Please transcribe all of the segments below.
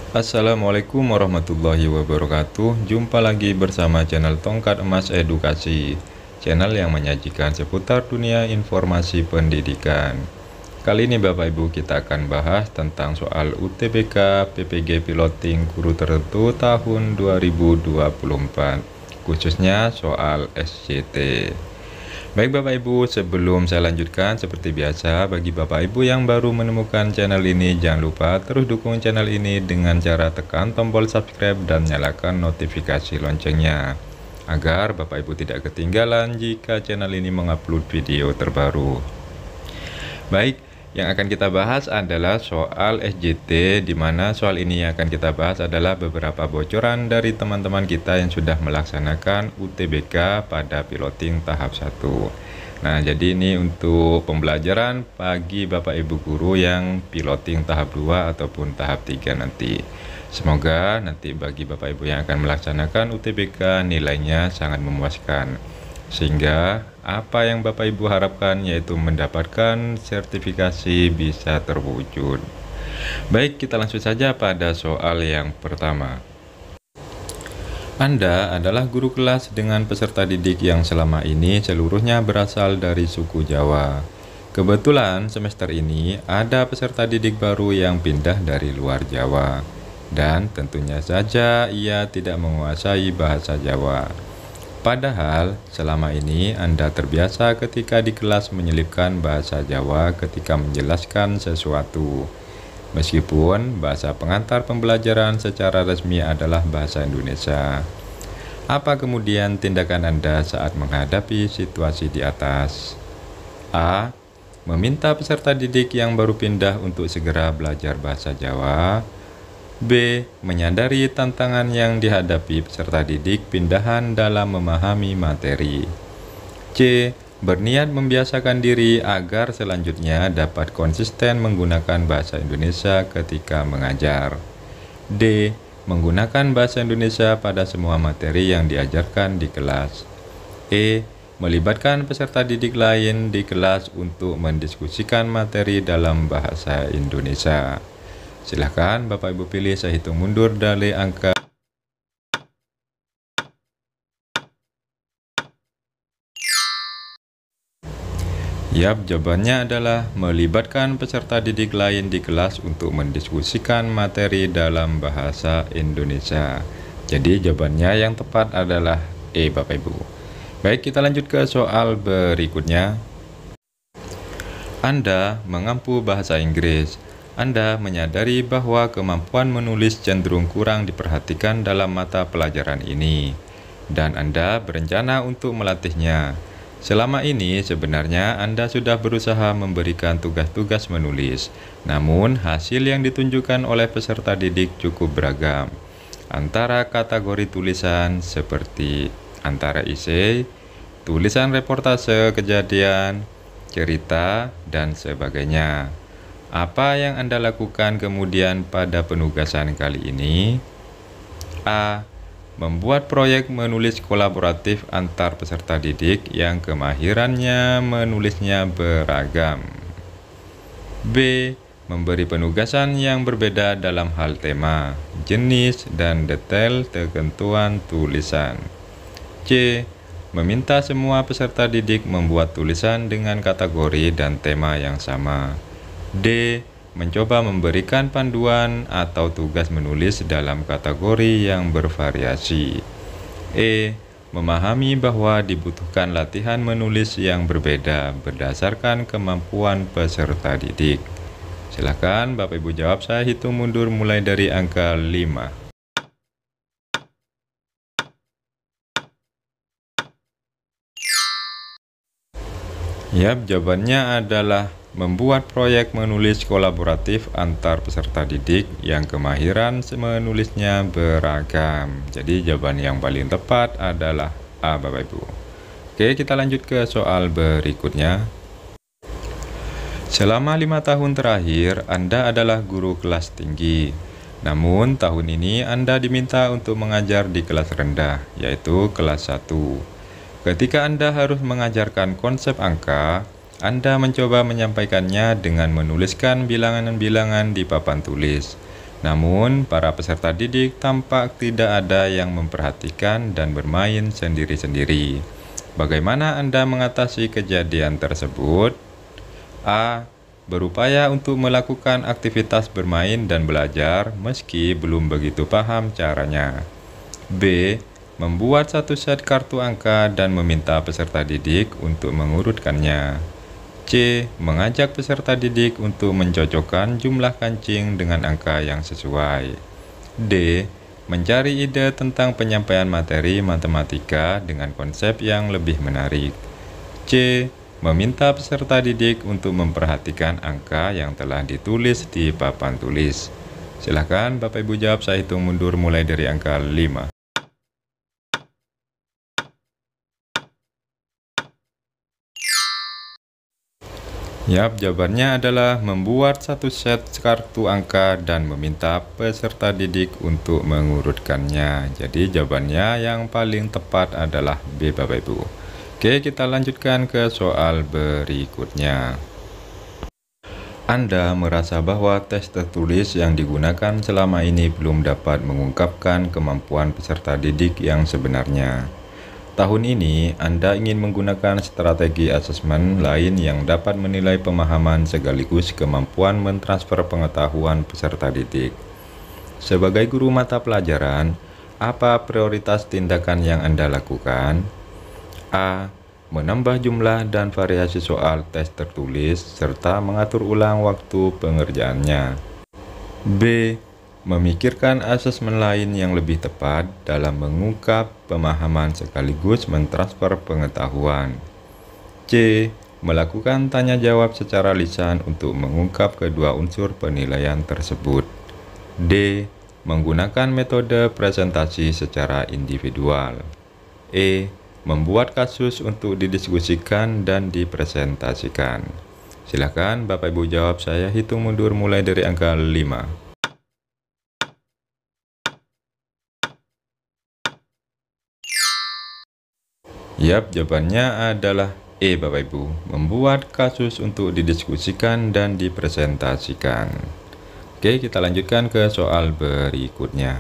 Assalamualaikum warahmatullahi wabarakatuh. Jumpa lagi bersama channel Tongkat Emas Edukasi, channel yang menyajikan seputar dunia informasi pendidikan. Kali ini Bapak Ibu kita akan bahas tentang soal UTBK PPG Piloting Guru Tertentu tahun 2024, khususnya soal SCT. Baik Bapak Ibu, sebelum saya lanjutkan, seperti biasa bagi Bapak Ibu yang baru menemukan channel ini, jangan lupa terus dukung channel ini dengan cara tekan tombol subscribe dan nyalakan notifikasi loncengnya, agar Bapak Ibu tidak ketinggalan jika channel ini mengupload video terbaru. Baik, yang akan kita bahas adalah soal SJT, di mana soal ini yang akan kita bahas adalah beberapa bocoran dari teman-teman kita yang sudah melaksanakan UTBK pada piloting tahap 1. Nah, jadi ini untuk pembelajaran bagi Bapak Ibu guru yang piloting tahap 2 ataupun tahap 3 nanti. Semoga nanti bagi Bapak Ibu yang akan melaksanakan UTBK nilainya sangat memuaskan, sehingga apa yang Bapak Ibu harapkan yaitu mendapatkan sertifikasi bisa terwujud. Baik, kita langsung saja pada soal yang pertama. Anda adalah guru kelas dengan peserta didik yang selama ini seluruhnya berasal dari suku Jawa. Kebetulan semester ini ada peserta didik baru yang pindah dari luar Jawa, dan tentunya saja ia tidak menguasai bahasa Jawa. Padahal selama ini Anda terbiasa ketika di kelas menyelipkan bahasa Jawa ketika menjelaskan sesuatu. Meskipun bahasa pengantar pembelajaran secara resmi adalah bahasa Indonesia. Apa kemudian tindakan Anda saat menghadapi situasi di atas? A. Meminta peserta didik yang baru pindah untuk segera belajar bahasa Jawa. B. Menyadari tantangan yang dihadapi peserta didik pindahan dalam memahami materi. C. Berniat membiasakan diri agar selanjutnya dapat konsisten menggunakan bahasa Indonesia ketika mengajar. D. Menggunakan bahasa Indonesia pada semua materi yang diajarkan di kelas. E. Melibatkan peserta didik lain di kelas untuk mendiskusikan materi dalam bahasa Indonesia. Silahkan Bapak Ibu pilih, saya hitung mundur dari angka. Yap, jawabannya adalah melibatkan peserta didik lain di kelas untuk mendiskusikan materi dalam bahasa Indonesia. Jadi jawabannya yang tepat adalah E, Bapak Ibu. Baik, kita lanjut ke soal berikutnya. Anda mengampu bahasa Inggris. Anda menyadari bahwa kemampuan menulis cenderung kurang diperhatikan dalam mata pelajaran ini, dan Anda berencana untuk melatihnya. Selama ini sebenarnya Anda sudah berusaha memberikan tugas-tugas menulis, namun hasil yang ditunjukkan oleh peserta didik cukup beragam. Antara kategori tulisan seperti antara esai, tulisan reportase kejadian, cerita, dan sebagainya. Apa yang Anda lakukan kemudian pada penugasan kali ini? A. Membuat proyek menulis kolaboratif antar peserta didik yang kemahirannya menulisnya beragam. B. Memberi penugasan yang berbeda dalam hal tema, jenis, dan detail ketentuan tulisan. C. Meminta semua peserta didik membuat tulisan dengan kategori dan tema yang sama. D. Mencoba memberikan panduan atau tugas menulis dalam kategori yang bervariasi. E. Memahami bahwa dibutuhkan latihan menulis yang berbeda berdasarkan kemampuan peserta didik. Silakan Bapak Ibu jawab, saya hitung mundur mulai dari angka 5. Yap, jawabannya adalah membuat proyek menulis kolaboratif antar peserta didik yang kemahiran menulisnya beragam. Jadi jawaban yang paling tepat adalah A, Bapak Ibu. Oke, kita lanjut ke soal berikutnya. Selama 5 tahun terakhir, Anda adalah guru kelas tinggi. Namun, tahun ini Anda diminta untuk mengajar di kelas rendah, yaitu kelas 1. Ketika Anda harus mengajarkan konsep angka, Anda mencoba menyampaikannya dengan menuliskan bilangan-bilangan di papan tulis. Namun, para peserta didik tampak tidak ada yang memperhatikan dan bermain sendiri-sendiri. Bagaimana Anda mengatasi kejadian tersebut? A. Berupaya untuk melakukan aktivitas bermain dan belajar meski belum begitu paham caranya. B. Membuat satu set kartu angka dan meminta peserta didik untuk mengurutkannya. C. Mengajak peserta didik untuk mencocokkan jumlah kancing dengan angka yang sesuai. D. Mencari ide tentang penyampaian materi matematika dengan konsep yang lebih menarik. C. Meminta peserta didik untuk memperhatikan angka yang telah ditulis di papan tulis. Silakan Bapak Ibu jawab, saya hitung mundur mulai dari angka 5. Yap, jawabannya adalah membuat satu set kartu angka dan meminta peserta didik untuk mengurutkannya. Jadi jawabannya yang paling tepat adalah B, Bapak Ibu. Oke, kita lanjutkan ke soal berikutnya. Anda merasa bahwa tes tertulis yang digunakan selama ini belum dapat mengungkapkan kemampuan peserta didik yang sebenarnya. Tahun ini, Anda ingin menggunakan strategi asesmen lain yang dapat menilai pemahaman sekaligus kemampuan mentransfer pengetahuan peserta didik. Sebagai guru mata pelajaran, apa prioritas tindakan yang Anda lakukan? A. Menambah jumlah dan variasi soal tes tertulis serta mengatur ulang waktu pengerjaannya. B. Memikirkan asesmen lain yang lebih tepat dalam mengungkap pemahaman sekaligus mentransfer pengetahuan. C. Melakukan tanya jawab secara lisan untuk mengungkap kedua unsur penilaian tersebut. D. Menggunakan metode presentasi secara individual. E. Membuat kasus untuk didiskusikan dan dipresentasikan. Silakan Bapak Ibu jawab, saya hitung mundur mulai dari angka 5. Yap, jawabannya adalah E, Bapak Ibu. Membuat kasus untuk didiskusikan dan dipresentasikan. Oke, kita lanjutkan ke soal berikutnya.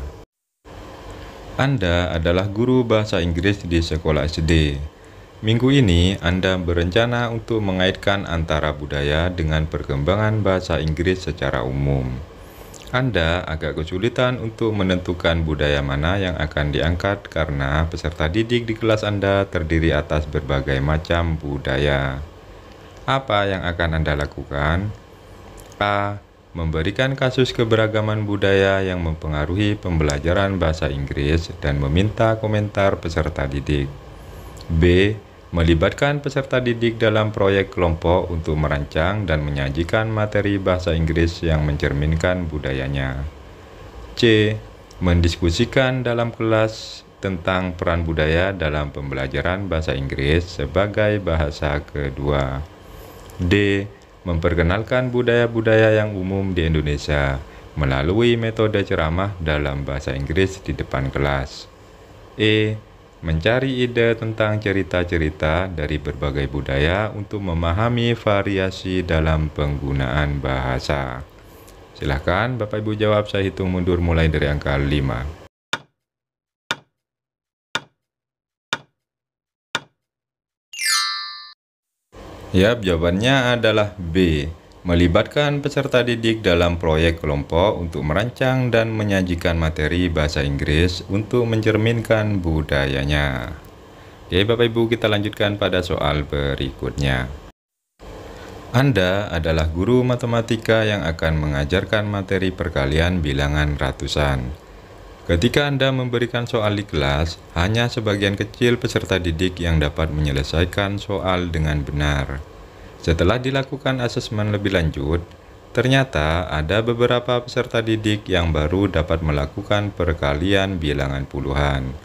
Anda adalah guru bahasa Inggris di sekolah SD. Minggu ini, Anda berencana untuk mengaitkan antara budaya dengan perkembangan bahasa Inggris secara umum. Anda agak kesulitan untuk menentukan budaya mana yang akan diangkat karena peserta didik di kelas Anda terdiri atas berbagai macam budaya. Apa yang akan Anda lakukan? A. Memberikan kasus keberagaman budaya yang mempengaruhi pembelajaran bahasa Inggris dan meminta komentar peserta didik. B. Melibatkan peserta didik dalam proyek kelompok untuk merancang dan menyajikan materi bahasa Inggris yang mencerminkan budayanya. C. Mendiskusikan dalam kelas tentang peran budaya dalam pembelajaran bahasa Inggris sebagai bahasa kedua. D. Memperkenalkan budaya-budaya yang umum di Indonesia melalui metode ceramah dalam bahasa Inggris di depan kelas. E. Mencari ide tentang cerita-cerita dari berbagai budaya untuk memahami variasi dalam penggunaan bahasa. Silahkan Bapak Ibu jawab, saya hitung mundur mulai dari angka 5. Yap, jawabannya adalah B. Melibatkan peserta didik dalam proyek kelompok untuk merancang dan menyajikan materi bahasa Inggris untuk mencerminkan budayanya. Oke, Bapak Ibu, kita lanjutkan pada soal berikutnya. Anda adalah guru matematika yang akan mengajarkan materi perkalian bilangan ratusan. Ketika Anda memberikan soal di kelas, hanya sebagian kecil peserta didik yang dapat menyelesaikan soal dengan benar. Setelah dilakukan asesmen lebih lanjut, ternyata ada beberapa peserta didik yang baru dapat melakukan perkalian bilangan puluhan.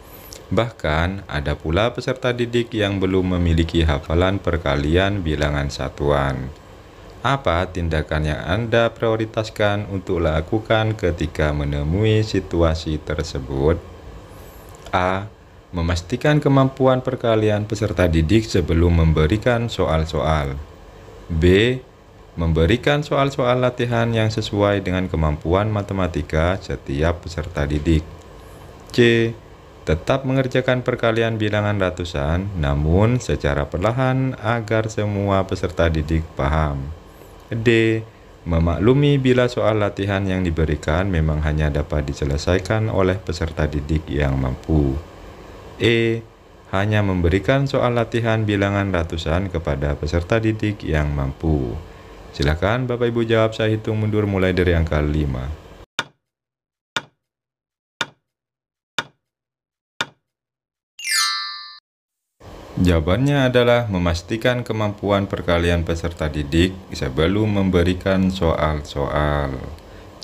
Bahkan, ada pula peserta didik yang belum memiliki hafalan perkalian bilangan satuan. Apa tindakan yang Anda prioritaskan untuk lakukan ketika menemui situasi tersebut? A. Memastikan kemampuan perkalian peserta didik sebelum memberikan soal-soal. B. memberikan soal-soal latihan yang sesuai dengan kemampuan matematika setiap peserta didik. C. Tetap mengerjakan perkalian bilangan ratusan, namun secara perlahan agar semua peserta didik paham. D. Memaklumi bila soal latihan yang diberikan memang hanya dapat diselesaikan oleh peserta didik yang mampu. E. Hanya memberikan soal latihan bilangan ratusan kepada peserta didik yang mampu. Silakan Bapak Ibu jawab, saya hitung mundur mulai dari angka 5. Jawabannya adalah memastikan kemampuan perkalian peserta didik sebelum memberikan soal-soal.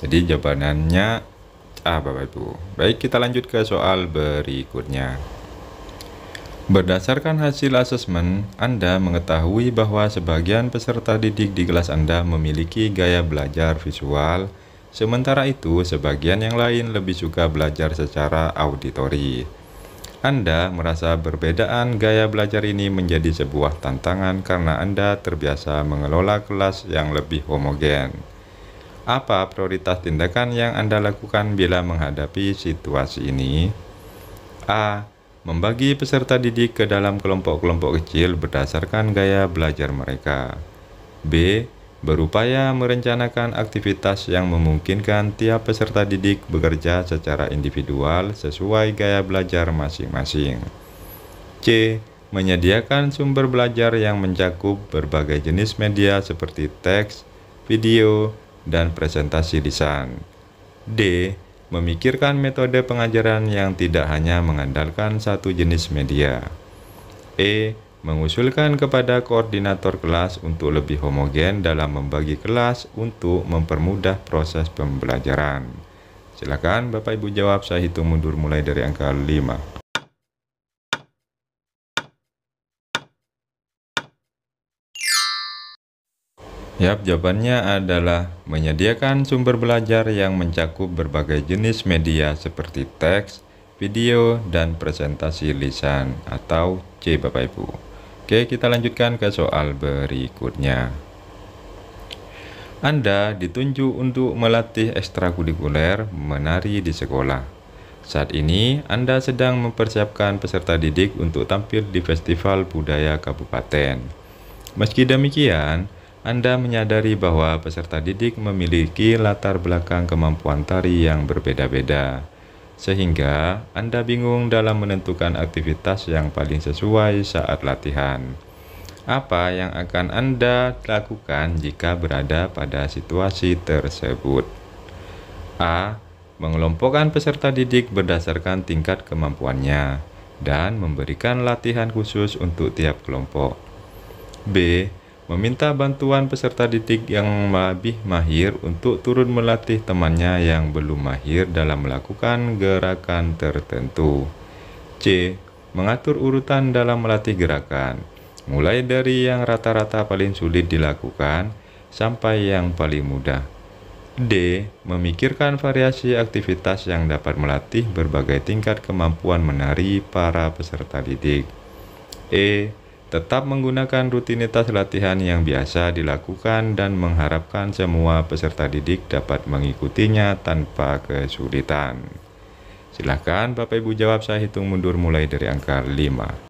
Jadi jawabannya A, Bapak Ibu. Baik, kita lanjut ke soal berikutnya. Berdasarkan hasil asesmen, Anda mengetahui bahwa sebagian peserta didik di kelas Anda memiliki gaya belajar visual, sementara itu sebagian yang lain lebih suka belajar secara auditori. Anda merasa perbedaan gaya belajar ini menjadi sebuah tantangan karena Anda terbiasa mengelola kelas yang lebih homogen. Apa prioritas tindakan yang Anda lakukan bila menghadapi situasi ini? A. Membagi peserta didik ke dalam kelompok-kelompok kecil berdasarkan gaya belajar mereka. B. Berupaya merencanakan aktivitas yang memungkinkan tiap peserta didik bekerja secara individual sesuai gaya belajar masing-masing. C. Menyediakan sumber belajar yang mencakup berbagai jenis media seperti teks, video, dan presentasi lisan. D. Memikirkan metode pengajaran yang tidak hanya mengandalkan satu jenis media. E. Mengusulkan kepada koordinator kelas untuk lebih homogen dalam membagi kelas untuk mempermudah proses pembelajaran. Silakan Bapak Ibu jawab, saya hitung mundur mulai dari angka 5. Yap, jawabannya adalah menyediakan sumber belajar yang mencakup berbagai jenis media seperti teks, video, dan presentasi lisan atau C, Bapak Ibu. Oke, kita lanjutkan ke soal berikutnya. Anda ditunjuk untuk melatih ekstrakurikuler menari di sekolah. Saat ini, Anda sedang mempersiapkan peserta didik untuk tampil di Festival Budaya Kabupaten. Meski demikian, Anda menyadari bahwa peserta didik memiliki latar belakang kemampuan tari yang berbeda-beda, sehingga Anda bingung dalam menentukan aktivitas yang paling sesuai saat latihan. Apa yang akan Anda lakukan jika berada pada situasi tersebut? A. Mengelompokkan peserta didik berdasarkan tingkat kemampuannya dan memberikan latihan khusus untuk tiap kelompok. B. Meminta bantuan peserta didik yang lebih mahir untuk turun melatih temannya yang belum mahir dalam melakukan gerakan tertentu. C. Mengatur urutan dalam melatih gerakan, mulai dari yang rata-rata paling sulit dilakukan sampai yang paling mudah. D. Memikirkan variasi aktivitas yang dapat melatih berbagai tingkat kemampuan menari para peserta didik. E. Tetap menggunakan rutinitas latihan yang biasa dilakukan dan mengharapkan semua peserta didik dapat mengikutinya tanpa kesulitan. Silahkan Bapak Ibu jawab, saya hitung mundur mulai dari angka 5.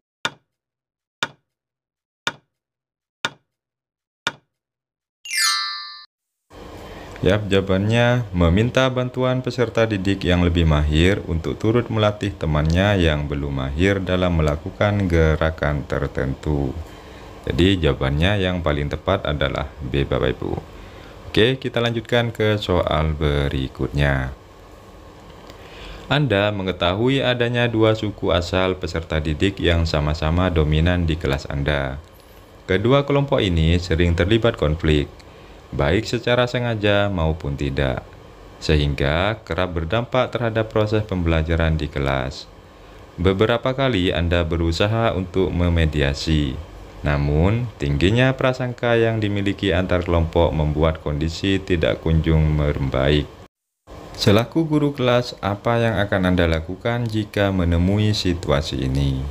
Yap, jawabannya meminta bantuan peserta didik yang lebih mahir untuk turut melatih temannya yang belum mahir dalam melakukan gerakan tertentu. Jadi jawabannya yang paling tepat adalah B, Bapak Ibu. Oke, kita lanjutkan ke soal berikutnya. Anda mengetahui adanya dua suku asal peserta didik yang sama-sama dominan di kelas Anda. Kedua kelompok ini sering terlibat konflik, baik secara sengaja maupun tidak, sehingga kerap berdampak terhadap proses pembelajaran di kelas. Beberapa kali Anda berusaha untuk memediasi, namun tingginya prasangka yang dimiliki antar kelompok membuat kondisi tidak kunjung membaik. Selaku guru kelas, apa yang akan Anda lakukan jika menemui situasi ini?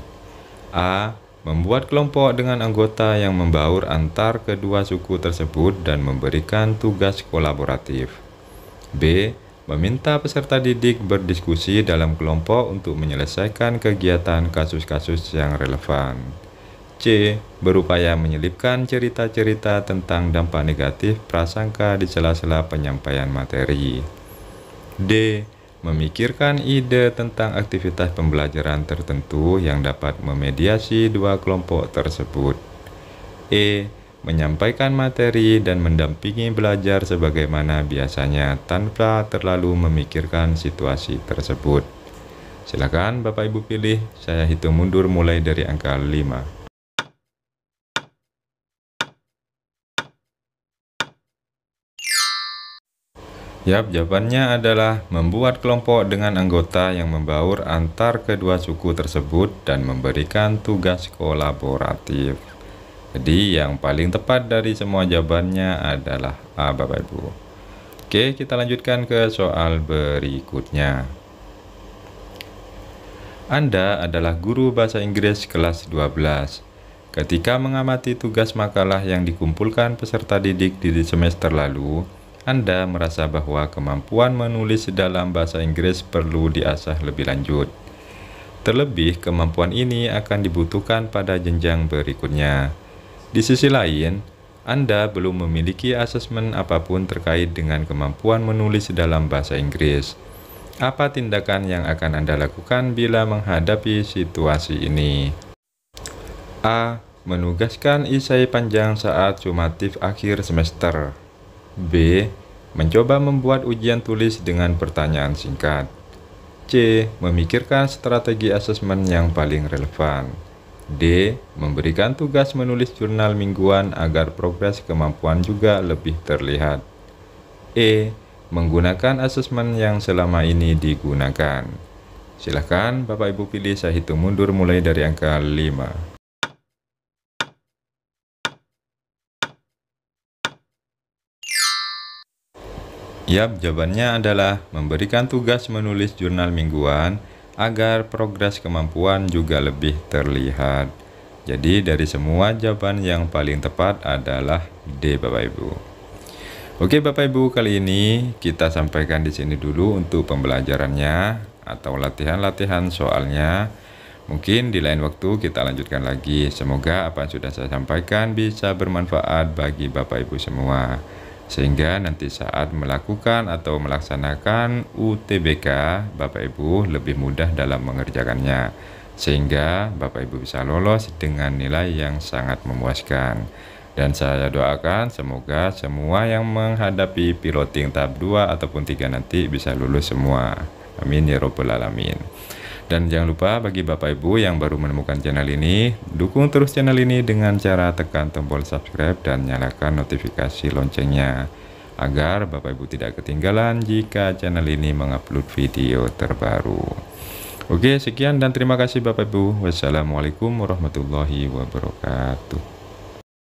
A. membuat kelompok dengan anggota yang membaur antar kedua suku tersebut dan memberikan tugas kolaboratif. B. Meminta peserta didik berdiskusi dalam kelompok untuk menyelesaikan kegiatan kasus-kasus yang relevan. C. Berupaya menyelipkan cerita-cerita tentang dampak negatif prasangka di sela-sela penyampaian materi. D. Memikirkan ide tentang aktivitas pembelajaran tertentu yang dapat memediasi dua kelompok tersebut. E. Menyampaikan materi dan mendampingi belajar sebagaimana biasanya tanpa terlalu memikirkan situasi tersebut. Silakan Bapak Ibu pilih, saya hitung mundur mulai dari angka 5. Yap, jawabannya adalah membuat kelompok dengan anggota yang membaur antar kedua suku tersebut dan memberikan tugas kolaboratif. Jadi yang paling tepat dari semua jawabannya adalah A, Bapak Ibu. Oke, kita lanjutkan ke soal berikutnya. Anda adalah guru bahasa Inggris kelas 12. Ketika mengamati tugas makalah yang dikumpulkan peserta didik di semester lalu, Anda merasa bahwa kemampuan menulis dalam bahasa Inggris perlu diasah lebih lanjut. Terlebih, kemampuan ini akan dibutuhkan pada jenjang berikutnya. Di sisi lain, Anda belum memiliki asesmen apapun terkait dengan kemampuan menulis dalam bahasa Inggris. Apa tindakan yang akan Anda lakukan bila menghadapi situasi ini? A. Menugaskan esai panjang saat sumatif akhir semester. B. Mencoba membuat ujian tulis dengan pertanyaan singkat. C. Memikirkan strategi asesmen yang paling relevan. D. Memberikan tugas menulis jurnal mingguan agar progres kemampuan juga lebih terlihat. E. Menggunakan asesmen yang selama ini digunakan. Silahkan Bapak Ibu pilih, saya hitung mundur mulai dari angka 5. Yap, jawabannya adalah memberikan tugas menulis jurnal mingguan agar progres kemampuan juga lebih terlihat. Jadi dari semua jawaban yang paling tepat adalah D, Bapak Ibu. Oke Bapak Ibu, kali ini kita sampaikan di sini dulu untuk pembelajarannya atau latihan-latihan soalnya. Mungkin di lain waktu kita lanjutkan lagi. Semoga apa yang sudah saya sampaikan bisa bermanfaat bagi Bapak Ibu semua. Sehingga nanti saat melakukan atau melaksanakan UTBK, Bapak Ibu lebih mudah dalam mengerjakannya. Sehingga Bapak Ibu bisa lolos dengan nilai yang sangat memuaskan. Dan saya doakan semoga semua yang menghadapi piloting tahap 2 ataupun 3 nanti bisa lulus semua. Amin ya robbal alamin. Dan jangan lupa bagi Bapak Ibu yang baru menemukan channel ini, dukung terus channel ini dengan cara tekan tombol subscribe dan nyalakan notifikasi loncengnya, agar Bapak Ibu tidak ketinggalan jika channel ini mengupload video terbaru. Oke, sekian dan terima kasih Bapak Ibu. Wassalamualaikum warahmatullahi wabarakatuh.